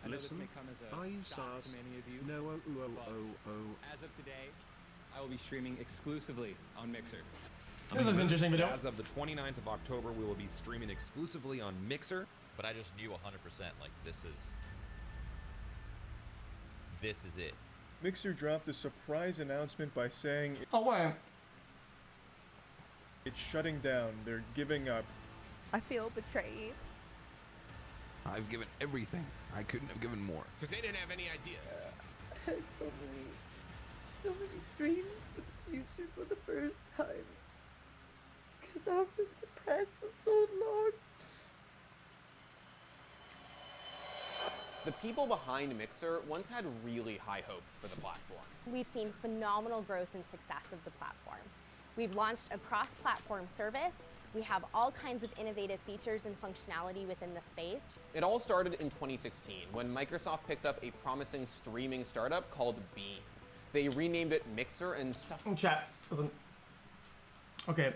I know this may come as a shock to many of you. No, as of today, I will be streaming exclusively on Mixer. This is an interesting video. As of the 29th of October, we will be streaming exclusively on Mixer. But I just knew 100%, like, this is it. Mixer dropped a surprise announcement by saying Oh, wait. it's shutting down. They're giving up. I feel betrayed. I've given everything. I couldn't have given more. Because they didn't have any idea. I had so many dreams for the future for the first time. Because I've been depressed for so long. The people behind Mixer once had really high hopes for the platform. We've seen phenomenal growth and success of the platform. We've launched a cross-platform service. We have all kinds of innovative features and functionality within the space. It all started in 2016 when Microsoft picked up a promising streaming startup called Beam. They renamed it Mixer and stuffed. Chat, listen. Okay,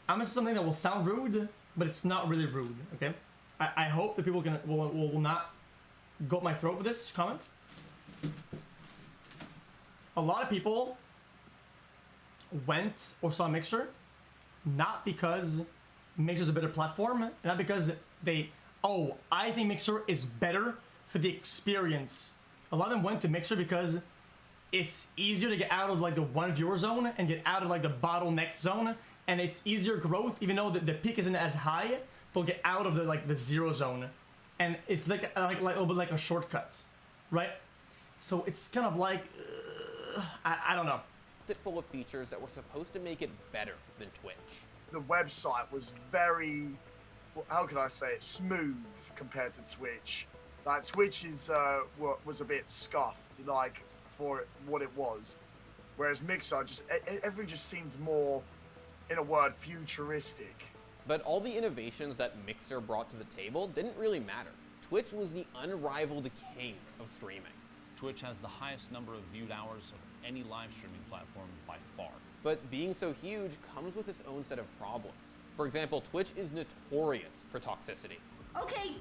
I'm gonna say something that will sound rude, but it's not really rude. Okay, I hope that people will not go up my throat for this comment. A lot of people went or saw Mixer not because Mixer's a better platform, not because I think Mixer is better for the experience. A lot of them went to Mixer because it's easier to get out of like the one viewer zone and get out of like the bottleneck zone, and it's easier growth. Even though the peak isn't as high, they'll get out of the zero zone, and it's like a little bit like a shortcut, right? So it's kind of like I don't know. It full of features that were supposed to make it better than Twitch. The website was very, how can I say it, smooth compared to Twitch. Like Twitch is was a bit scuffed, like for what it was, whereas Mixer everything just seemed more, in a word, futuristic. But all the innovations that Mixer brought to the table didn't really matter. Twitch was the unrivaled king of streaming. Twitch has the highest number of viewed hours of any live streaming platform by far. But being so huge comes with its own set of problems. For example, Twitch is notorious for toxicity. Okay,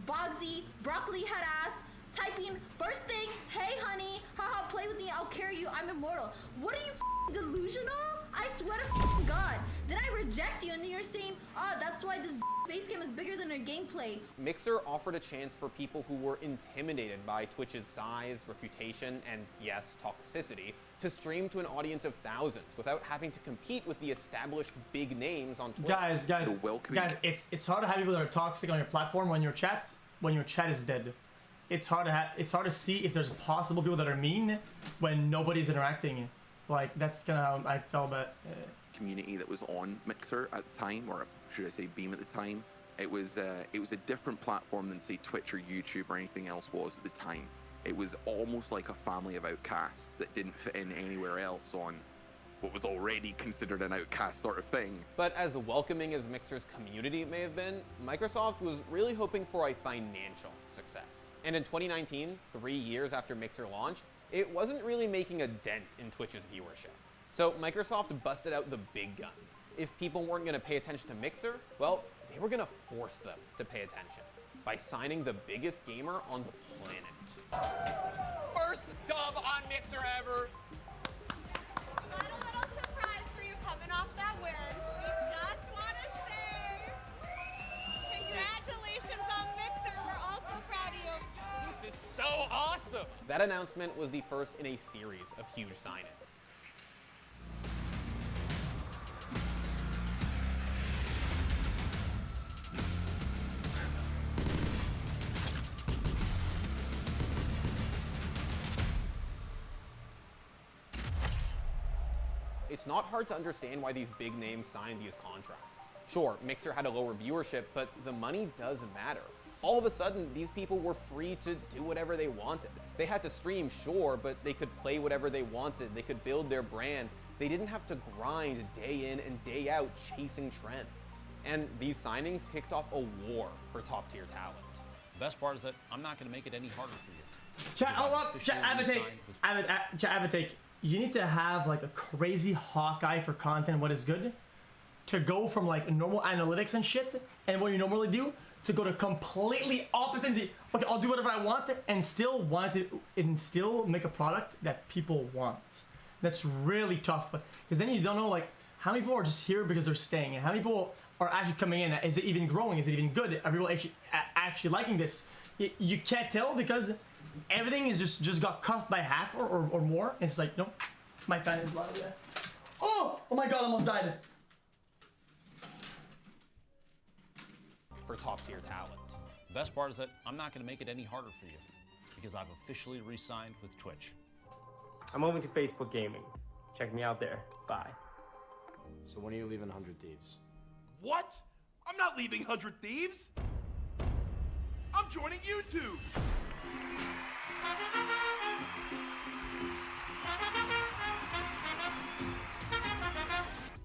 Bogsy, broccoli head ass, typing first thing, hey honey, haha, play with me, I'll carry you, I'm immortal. What are you delusional? I swear to God. Then I reject you and then you're saying, that's why this face cam is bigger than her gameplay. Mixer offered a chance for people who were intimidated by Twitch's size, reputation, and yes, toxicity, to stream to an audience of thousands without having to compete with the established big names on Twitch. Guys, it's hard to have people that are toxic on your platform when your chat is dead. It's hard to see if there's possible people that are mean when nobody's interacting. Like, that's kind of how I felt about community that was on Mixer at the time, or should I say Beam at the time. It was a different platform than say Twitch or YouTube or anything else was at the time. It was almost like a family of outcasts that didn't fit in anywhere else on what was already considered an outcast sort of thing. But as welcoming as Mixer's community may have been, Microsoft was really hoping for a financial success. And in 2019, 3 years after Mixer launched, it wasn't really making a dent in Twitch's viewership. So Microsoft busted out the big guns. If people weren't going to pay attention to Mixer, well, they were going to force them to pay attention by signing the biggest gamer on the planet. First dub on Mixer ever. Got a little surprise for you coming off that win. We just want to say congratulations on Mixer. We're all so proud of you. This is so awesome. That announcement was the first in a series of huge signings. It's not hard to understand why these big names signed these contracts. Sure, Mixer had a lower viewership, but the money does matter. All of a sudden, these people were free to do whatever they wanted. They had to stream, sure, but they could play whatever they wanted. They could build their brand. They didn't have to grind day in and day out chasing trends. And these signings kicked off a war for top-tier talent. The best part is that I'm not going to make it any harder for you. Chat, hold up. Chat, I have a take. You need to have like a crazy Hawkeye for content, what is good, to go from like normal analytics and shit and what you normally do to go to completely opposite and say, okay, I'll do whatever I want and still make a product that people want. That's really tough, because then you don't know like how many people are just here because they're staying, and how many people are actually coming in. Is it even growing? Is it even good? Are people actually liking this? You can't tell because everything is just got cut by half or more. And it's like, no, my fan is loud. Yeah. Oh my god, I almost died. For top tier talent. The best part is that I'm not going to make it any harder for you because I've officially re-signed with Twitch. I'm moving to Facebook Gaming. Check me out there. Bye. So when are you leaving 100 Thieves? What? I'm not leaving 100 Thieves. I'm joining YouTube.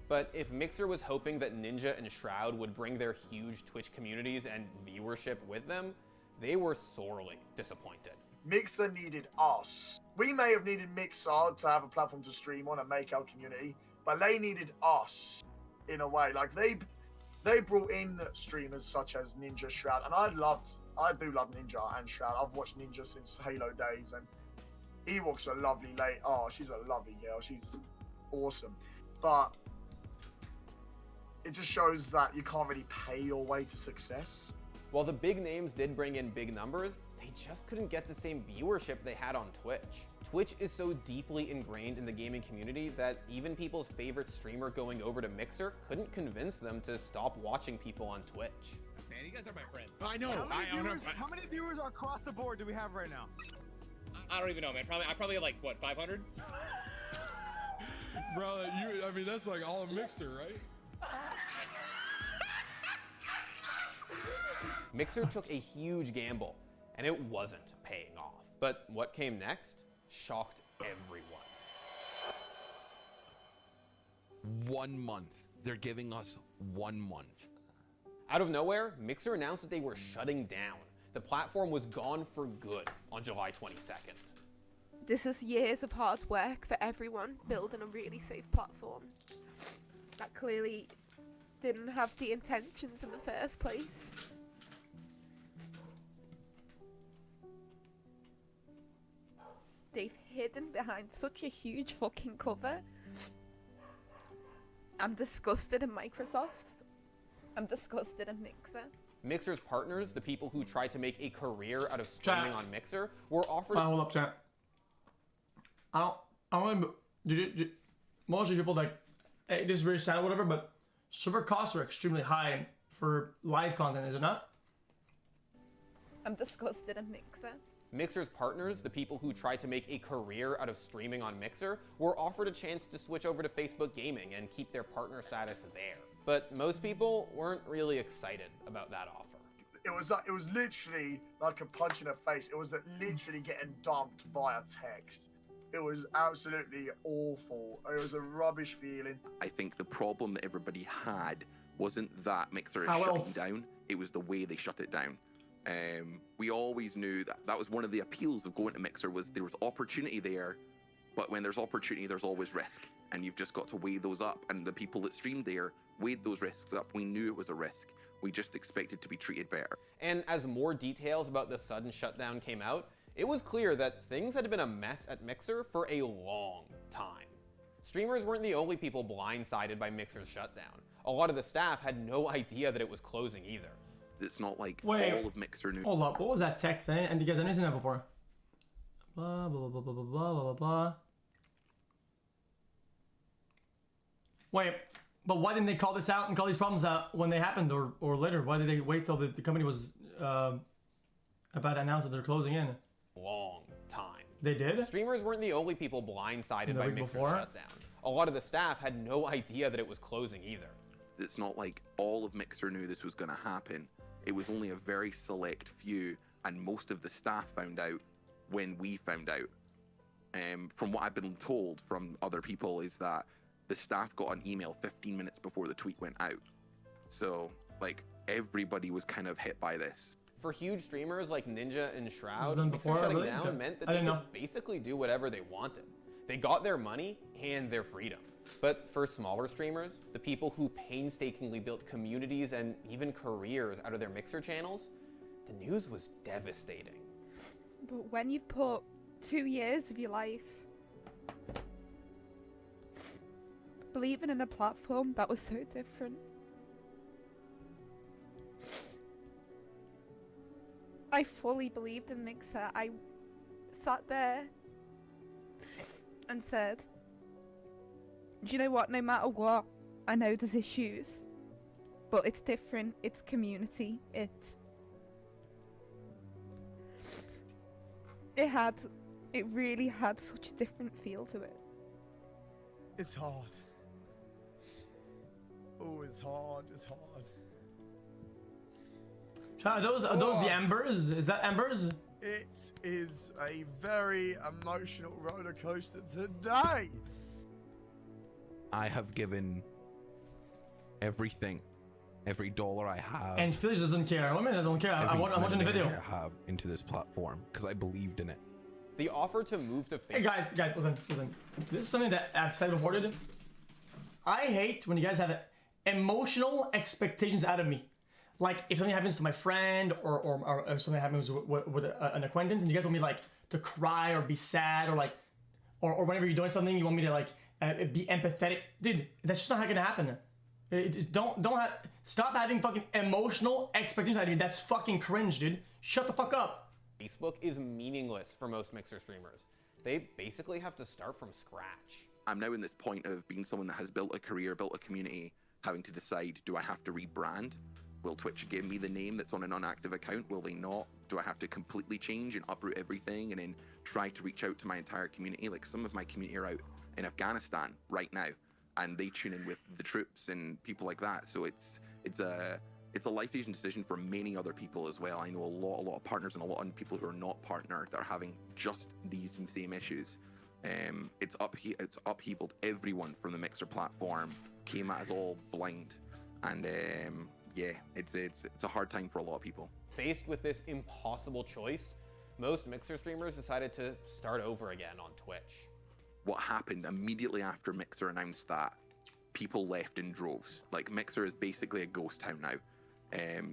But if Mixer was hoping that Ninja and Shroud would bring their huge Twitch communities and viewership with them, they were sorely disappointed. Mixer needed us. We may have needed Mixer to have a platform to stream on and make our community, but they needed us in a way. Like they brought in streamers such as Ninja, Shroud, and I do love Ninja and Shroud. I've watched Ninja since Halo days, and Ewok's a lovely lady. Oh, she's a lovely girl. She's awesome. But it just shows that you can't really pay your way to success. While the big names did bring in big numbers, they just couldn't get the same viewership they had on Twitch. Twitch is so deeply ingrained in the gaming community that even people's favorite streamer going over to Mixer couldn't convince them to stop watching people on Twitch. Man, you guys are my friends. I know. How many viewers across the board do we have right now? I don't even know, man. I probably like, what, 500? Bro, I mean, that's like all a Mixer, right? Mixer took a huge gamble, and it wasn't paying off. But what came next shocked everyone. 1 month. They're giving us 1 month. Out of nowhere, Mixer announced that they were shutting down. The platform was gone for good on July 22nd. This is years of hard work for everyone building a really safe platform that clearly didn't have the intentions in the first place. They've hidden behind such a huge fucking cover. I'm disgusted in Microsoft. I'm disgusted in Mixer. Mixer's partners, the people who tried to make a career out of streaming on Mixer, were offered. Hold up, chat. I don't most of the people like, hey, this is really sad or whatever, but server costs are extremely high for live content, is it not? I'm disgusted in Mixer. Mixer's partners, the people who tried to make a career out of streaming on Mixer, were offered a chance to switch over to Facebook Gaming and keep their partner status there. But most people weren't really excited about that offer. It was literally like a punch in the face. It was literally getting dumped via text. It was absolutely awful. It was a rubbish feeling. I think the problem that everybody had wasn't that Mixer is shutting down. It was the way they shut it down. We always knew that was one of the appeals of going to Mixer, was there was opportunity there, but when there's opportunity, there's always risk, and you've just got to weigh those up. And the people that streamed there weighed those risks up. We knew it was a risk. We just expected to be treated better. And as more details about the sudden shutdown came out, it was clear that things had been a mess at Mixer for a long time. Streamers weren't the only people blindsided by Mixer's shutdown. A lot of the staff had no idea that it was closing either. It's not like Wait, all of Mixer knew. Hold up, what was that text? And you guys have never seen that before. Blah blah blah blah blah blah blah blah. Wait, but why didn't they call this out and call these problems out when they happened, or later? Why did they wait till the company was about to announce that they're closing in? Long time. They did? Streamers weren't the only people blindsided by Mixer's shutdown. A lot of the staff had no idea that it was closing either. It's not like all of Mixer knew this was going to happen. It was only a very select few, and most of the staff found out when we found out. From what I've been told from other people is that the staff got an email 15 minutes before the tweet went out. So, like, everybody was kind of hit by this. For huge streamers like Ninja and Shroud, done Mixer before, shutting really? down meant that they could basically do whatever they wanted. They got their money and their freedom. But for smaller streamers, the people who painstakingly built communities and even careers out of their Mixer channels, the news was devastating. But when you've put 2 years of your life believing in a platform that was so different, I fully believed in Mixer. I sat there and said, do you know what, no matter what, I know there's issues, but it's different, it's community, it really had such a different feel to it. It's hard. Oh, it's hard, it's hard. Are those the embers? Is that embers? It is a very emotional roller coaster today. I have given everything, every dollar I have. And Felix doesn't care. I don't care. I'm watching the video. I have into this platform because I believed in it. The offer to move to Facebook. Hey guys, listen. This is something that I've said before, dude. I hate when you guys have emotional expectations out of me. Like if something happens to my friend or something happens with an acquaintance, and you guys want me like to cry or be sad or whenever you're doing something, you want me to like be empathetic, dude. That's just not gonna happen. Stop having fucking emotional expectations out of me. That's fucking cringe, dude. Shut the fuck up. Facebook is meaningless for most Mixer streamers. They basically have to start from scratch. I'm now in this point of being someone that has built a career, built a community, having to decide, do I have to rebrand? Will Twitch give me the name that's on an inactive account? Will they not? Do I have to completely change and uproot everything and then try to reach out to my entire community? Like some of my community are out in Afghanistan right now, and they tune in with the troops and people like that. So it's a life-changing decision for many other people as well. I know a lot of partners and a lot of people who are not partnered that are having just these same issues. It's upheavaled everyone from the Mixer platform, came at us all blind, and yeah, it's a hard time for a lot of people. Faced with this impossible choice, most Mixer streamers decided to start over again on Twitch. What happened immediately after Mixer announced that, people left in droves. Like Mixer is basically a ghost town now.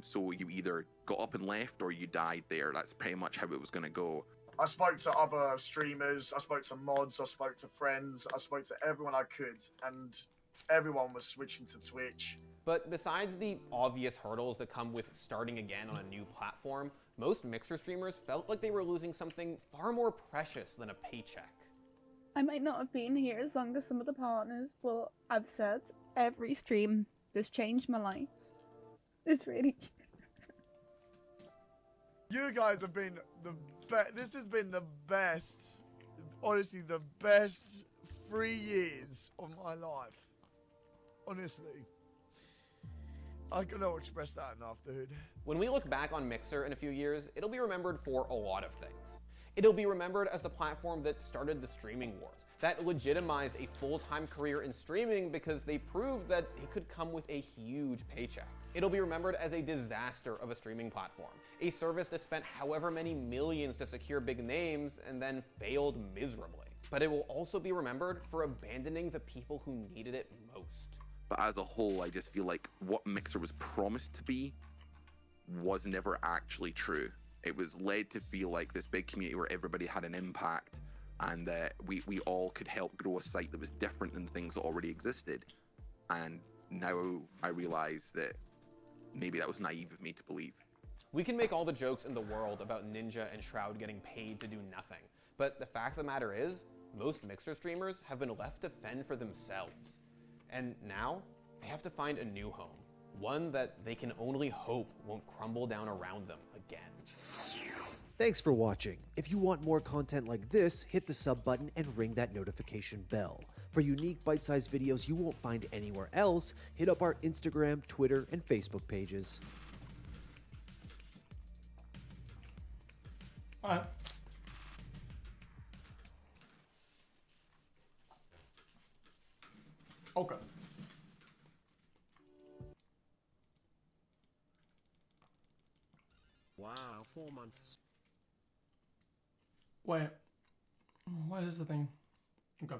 So you either got up and left or you died there. That's pretty much how it was going to go. I spoke to other streamers, I spoke to mods, I spoke to friends, I spoke to everyone I could, and everyone was switching to Twitch. But besides the obvious hurdles that come with starting again on a new platform, most Mixer streamers felt like they were losing something far more precious than a paycheck. I might not have been here as long as some of the partners, but I've said every stream that's changed my life. It's really... You guys have been the best. This has been the best, honestly, the best 3 years of my life. Honestly. I cannot express that enough, dude. When we look back on Mixer in a few years, it'll be remembered for a lot of things. It'll be remembered as the platform that started the streaming wars, that legitimized a full-time career in streaming because they proved that it could come with a huge paycheck. It'll be remembered as a disaster of a streaming platform, a service that spent however many millions to secure big names and then failed miserably. But it will also be remembered for abandoning the people who needed it most. But as a whole, I just feel like what Mixer was promised to be was never actually true. It was led to feel like this big community where everybody had an impact and that we all could help grow a site that was different than things that already existed. And now I realize that maybe that was naive of me to believe. We can make all the jokes in the world about Ninja and Shroud getting paid to do nothing, but the fact of the matter is, most Mixer streamers have been left to fend for themselves. And now, they have to find a new home. One that they can only hope won't crumble down around them again. Thanks for watching. If you want more content like this, hit the sub button and ring that notification bell. For unique bite-sized videos you won't find anywhere else, hit up our Instagram, Twitter, and Facebook pages. Alright. Okay. Wow, 4 months. Wait. What is the thing? Okay.